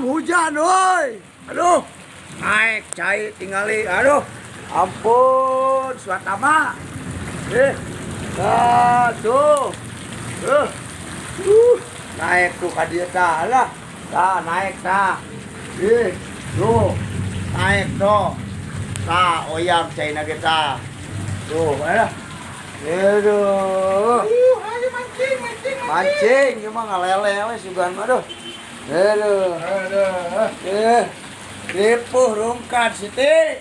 hujan, woi. Aduh, naik cai tinggali. Aduh, ampun, suatama. Tuh. Naik tuh ka dieu tah lah. Tah naik tah. Tuh. Naik tuh. Tah oyang cai na kita. Tuh, aduh. Aduh. Ayo mancing. Mancing cuma ngalele we sugan aduh. Aduh. Ripuh rungkat siti.